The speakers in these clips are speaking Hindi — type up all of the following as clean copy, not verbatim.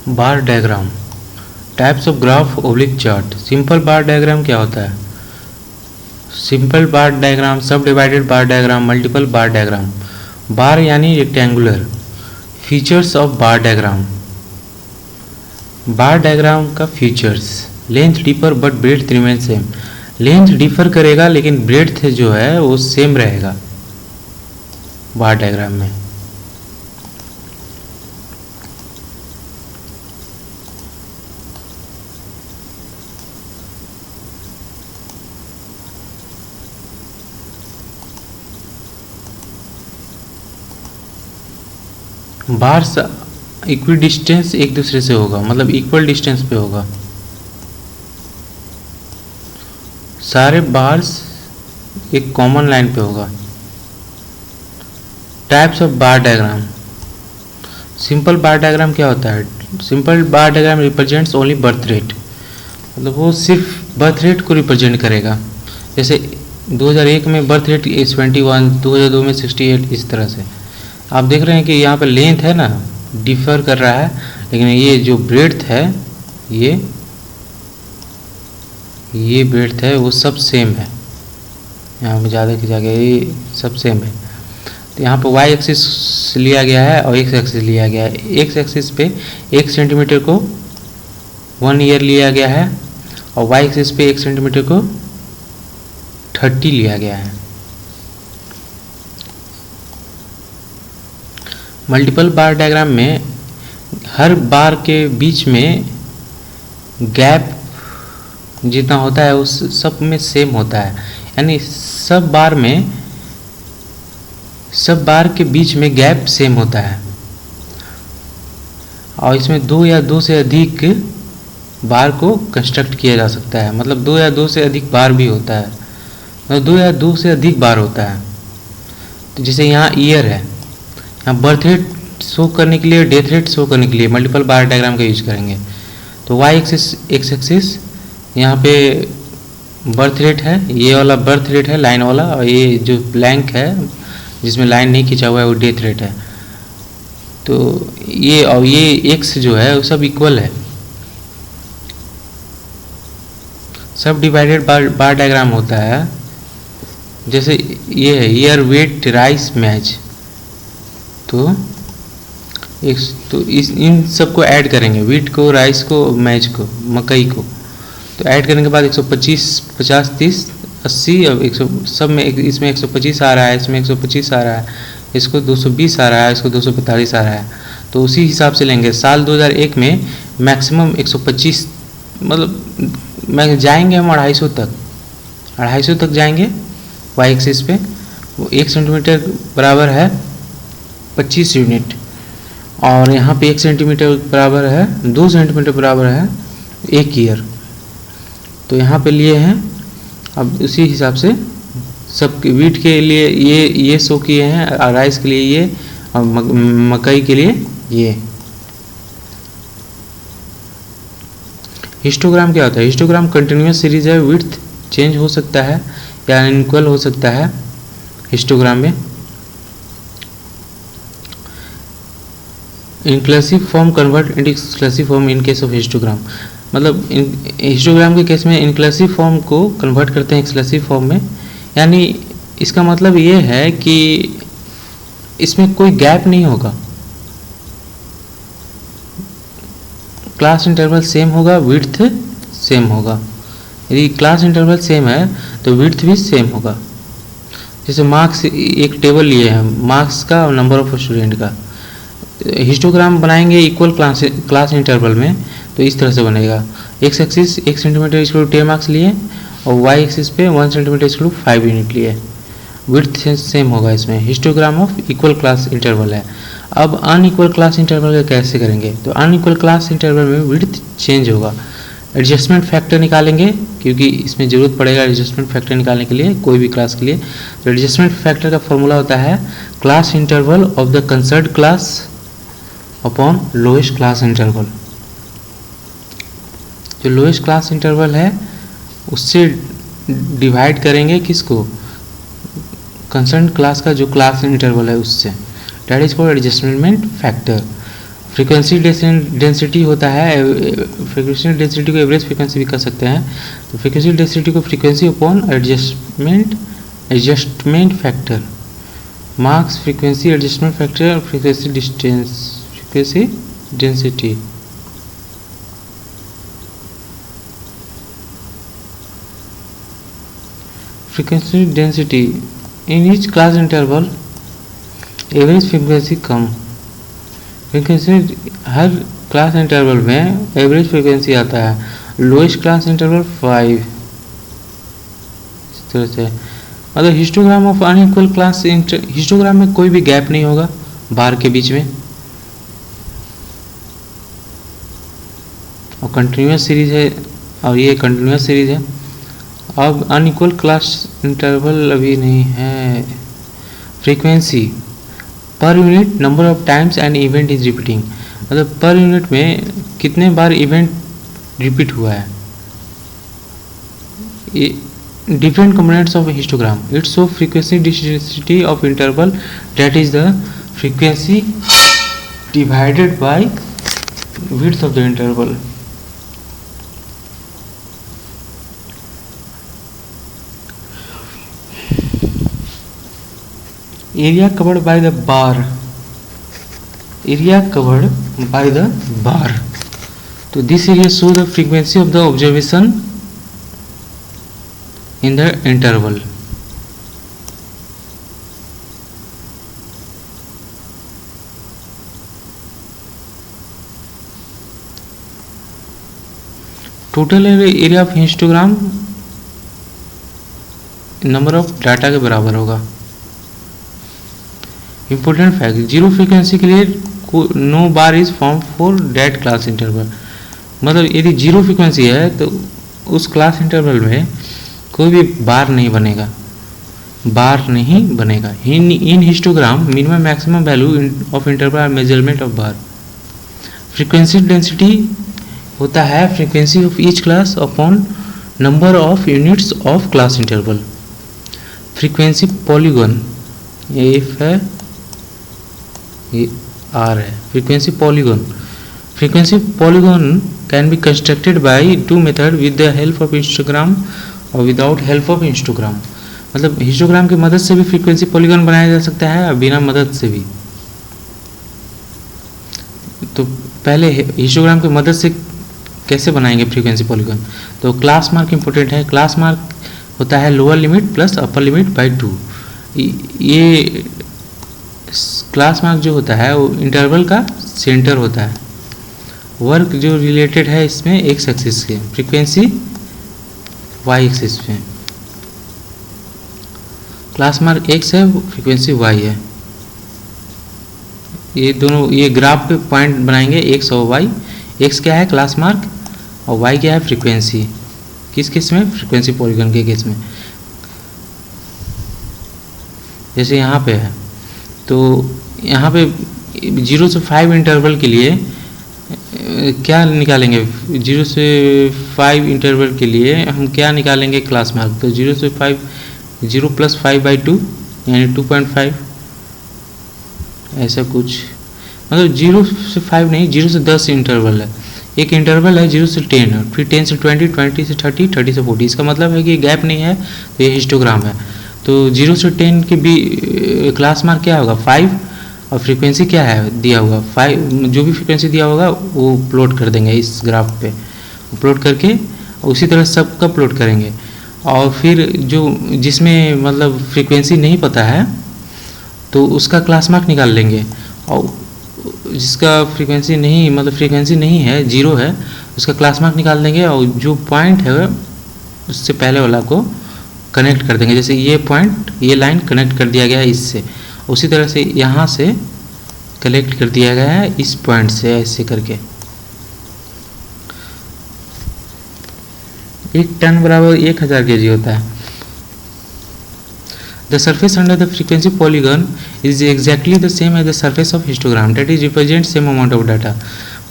Bar diagram, types of graph oblique chart. Simple bar diagram क्या होता है? Simple bar diagram, subdivided bar diagram, multiple bar diagram. Bar यानी rectangular. Features of bar diagram, bar diagram का features, length differ but breadth remain same. Length differ करेगा लेकिन ब्रेड्थ जो है वो सेम रहेगा बार डायग्राम में। बार्स इक्वी डिस्टेंस एक दूसरे से होगा, मतलब इक्वल डिस्टेंस पे होगा। सारे बार्स एक कॉमन लाइन पे होगा। Types of bar diagram, simple bar diagram क्या होता है? Simple bar diagram represents only birth rate, मतलब वो सिर्फ बर्थ रेट को रिप्रेजेंट करेगा। जैसे 2001 में बर्थ रेट 71, 2002 में 68, इस तरह से। आप देख रहे हैं कि यहाँ पे लेंथ है ना डिफर कर रहा है, लेकिन ये जो ब्रेड्थ है ये ब्रेड्थ है वो सब सेम है। यहाँ पे ज़्यादा की जगह ये सब सेम है। तो यहाँ पे वाई एक्सिस लिया गया है और एक्स एक्सिस लिया गया है। एक्स एक्सिस पे 1 सेंटीमीटर को 1 ईयर लिया गया है और वाई एक्सिस पे 1 सेंटीमीटर को 30 लिया गया है। मल्टीपल बार डायग्राम में हर बार के बीच में गैप जितना होता है उस सब में सेम होता है, यानी सब बार के बीच में गैप सेम होता है। और इसमें 2 या 2 से अधिक बार को कंस्ट्रक्ट किया जा सकता है, मतलब 2 या 2 से अधिक बार भी होता है, मतलब 2 या 2 से अधिक बार होता है। तो जैसे यहाँ ईयर है, यहाँ बर्थ रेट शो करने के लिए, डेथ रेट शो करने के लिए मल्टीपल बार डायग्राम का यूज करेंगे। तो वाई एक्सिस एक्स एक्सिस यहाँ पे बर्थ रेट है, ये वाला बर्थ रेट है लाइन वाला, और ये जो ब्लैंक है जिसमें लाइन नहीं खींचा हुआ है वो डेथ रेट है। तो ये और ये एक्स जो है वो सब इक्वल है। सब डिवाइडेड बार डायग्राम होता है। जैसे ये है ईयर वेट राइस मैच, तो इन सबको ऐड करेंगे, वीट को, राइस को, मैच को, मकई को। तो ऐड करने के बाद 125, 50, 30, 80, अब 100 सब में इसमें 125 आ रहा है, इसमें 125 आ रहा है, इसको 220 आ रहा है, इसको 245 आ रहा है। तो उसी हिसाब से लेंगे। साल 2001 में मैक्सिमम 125, मतलब जाएंगे हम 250 तक, 250 तक जाएंगे वाई एक्सिस पे। वो 1 सेंटीमीटर बराबर है 25 यूनिट, और यहाँ पे 1 सेंटीमीटर बराबर है 2 सेंटीमीटर बराबर है 1 ईयर। तो यहाँ पे लिए हैं। अब उसी हिसाब से सब वीट के लिए ये शो किए हैं, और राइस के लिए ये, और मकई के लिए ये। हिस्टोग्राम क्या होता है? हिस्टोग्राम कंटिन्यूअस सीरीज है, विड्थ चेंज हो सकता है या इनइक्वल हो सकता है हिस्टोग्राम में। Inclusive form convert into exclusive form in case of histogram, मतलब हिस्टोग्राम के केस में इनक्लूसिव फॉर्म को कन्वर्ट करते हैं एक्सक्लूसिव फॉर्म में। यानी इसका मतलब ये है कि इसमें कोई गैप नहीं होगा, क्लास इंटरवल सेम होगा, विड्थ सेम होगा। यदि क्लास इंटरवल सेम है तो विड्थ भी सेम होगा। जैसे मार्क्स, एक टेबल लिए हैं मार्क्स का और नंबर ऑफ स्टूडेंट का, हिस्टोग्राम बनाएंगे इक्वल क्लास इंटरवल में, तो इस तरह से बनेगा। एक्स एक्सिस 1 सेंटीमीटर इसको 10 मार्क्स लिए, और वाई एक्सिस पे 1 सेंटीमीटर इसको 5 यूनिट लिए। विड्थ सेम होगा इसमें। Histogram of equal class interval है। अब अनइक्वल क्लास इंटरवल का कैसे करेंगे? तो अनइक्वल क्लास इंटरवल में विड्थ चेंज होगा। एडजस्टमेंट फैक्टर निकालेंगे, क्योंकि इसमें ज़रूरत पड़ेगा एडजस्टमेंट फैक्टर निकालने के लिए कोई भी क्लास के लिए। तो एडजस्टमेंट फैक्टर का फॉर्मूला होता है class interval of the concerned class upon lowest class interval. जो लोएस्ट क्लास इंटरवल है उससे डिवाइड करेंगे किसको? कंसर्न क्लास का जो क्लास इंटरवल है उससे। That is called adjustment factor. Frequency density होता है, फ्रीक्वेंसी डेंसिटी को एवरेज फ्रीक्वेंसी भी कर सकते हैं। तो फ्रीक्वेंसी डेंसिटी को frequency upon adjustment factor, marks frequency adjustment factor, frequency distance, frequency density. Frequency density in each class interval average frequency come, frequency her class interval में एवरेज फ्रीक्वेंसी आता है, लोएस्ट क्लास इंटरवल 5, इस तरह से। मतलब histogram of unequal class histogram में कोई भी गैप नहीं होगा बार के बीच में, और कंटिन्यूस सीरीज है, और ये कंटिन्यूस सीरीज है। अब अनइक्वल क्लास इंटरवल अभी नहीं है। Frequency per unit number of times and event is repeating, मतलब पर यूनिट में कितने बार इवेंट रिपीट हुआ है। Different components of histogram, it's of frequency density of interval that is the frequency divided by width of the interval. area covered by the bar, area covered by the bar, so this area show the frequency of the observation in the interval. Total area of histogram number of data के बराबर होगा। इंपॉर्टेंट फैक्ट, जीरो फ्रीक्वेंसी के लिए no bar is form for that class interval, मतलब यदि जीरो फ्रीक्वेंसी है तो उस क्लास इंटरवल में कोई भी बार नहीं बनेगा, बार नहीं बनेगा। In histogram minimum maximum value of interval measurement of bar. Frequency density होता है frequency of each class upon number of units of class interval. Frequency polygon, ये एफ है, ये आर है। Frequency polygon can be constructed by two method with the help of histogram और विदाउट हेल्प ऑफ हिस्टोग्राम, मतलब हिस्टोग्राम की मदद से भी फ्रीक्वेंसी पॉलीगॉन बनाया जा सकता है और बिना मदद से भी। तो पहले हिस्टोग्राम की मदद से कैसे बनाएंगे फ्रीक्वेंसी पॉलीगॉन, तो क्लास मार्क इंपॉर्टेंट है। क्लास मार्क होता है lower limit plus upper limit by 2। ये क्लास मार्क जो होता है वो इंटरवल का सेंटर होता है। वर्क जो रिलेटेड है इसमें एक्स एक्सिस के, फ्रीक्वेंसी वाई एक्सिस पे। क्लास मार्क एक्स है, फ्रीक्वेंसी वाई है। ये दोनों ये ग्राफ पे पॉइंट बनाएंगे एक्स और वाई। एक्स क्या है क्लास मार्क और वाई क्या है फ्रीक्वेंसी। किस केस में, फ्रीक्वेंसी पॉलीगॉन के केस में। जैसे यहाँ पे है तो यहाँ पे 0 से 5 इंटरवल के लिए क्या निकालेंगे, 0 से 5 इंटरवल के लिए हम क्या निकालेंगे क्लास मार्क, तो 0 से 5 0 + 5/2 यानी 2.5 ऐसा कुछ, मतलब 0 से 5 नहीं 0 से 10 इंटरवल है। एक इंटरवल है 0 से 10 फिर 10 से 20 20 से 30 30 से 40। इसका मतलब है कि गैप नहीं है तो ये हिस्टोग्राम है। तो 0 से 10 के भी क्लास मार्क क्या होगा 5 और फ्रीक्वेंसी क्या है दिया होगा 5। जो भी फ्रीक्वेंसी दिया होगा वो प्लॉट कर देंगे इस ग्राफ पे, प्लॉट करके उसी तरह सबका प्लॉट करेंगे। और फिर जो जिसमें मतलब फ्रीक्वेंसी नहीं पता है तो उसका क्लास मार्क निकाल लेंगे, और जिसका फ्रीक्वेंसी नहीं मतलब फ्रीक्वेंसी नहीं है 0 है उसका क्लास मार्क निकाल देंगे, और जो पॉइंट है उससे पहले वाला को कनेक्ट कर देंगे। जैसे ये पॉइंट ये लाइन कनेक्ट कर दिया गया है इससे, उसी तरह से यहाँ से कनेक्ट कर दिया गया है इस पॉइंट से ऐसे करके। 1 टन बराबर 1000 kg होता है। The surface under the frequency polygon is exactly the same as the surface of histogram, that is represent same amount of data।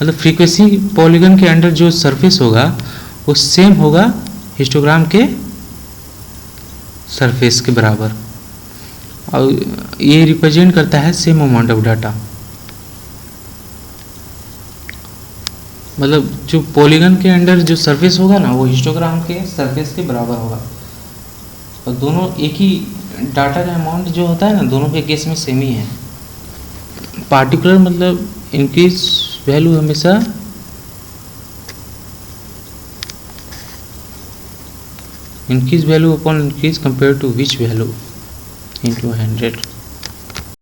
मतलब फ्रीक्वेंसी पॉलीगन के अंडर जो सरफेस होगा वो सेम होगा हिस्टोग्राम के सरफेस के बराबर, और ये रिप्रेजेंट करता है सेम अमाउंट ऑफ डाटा। मतलब जो पॉलीगन के अंडर जो सरफेस होगा ना वो हिस्टोग्राम के सरफेस के बराबर होगा, और दोनों एक ही डाटा का अमाउंट जो होता है ना दोनों के केस में सेम ही है। पार्टिकुलर मतलब इंक्रीज वैल्यू हमेशा increase value upon increase compared to which value into 100।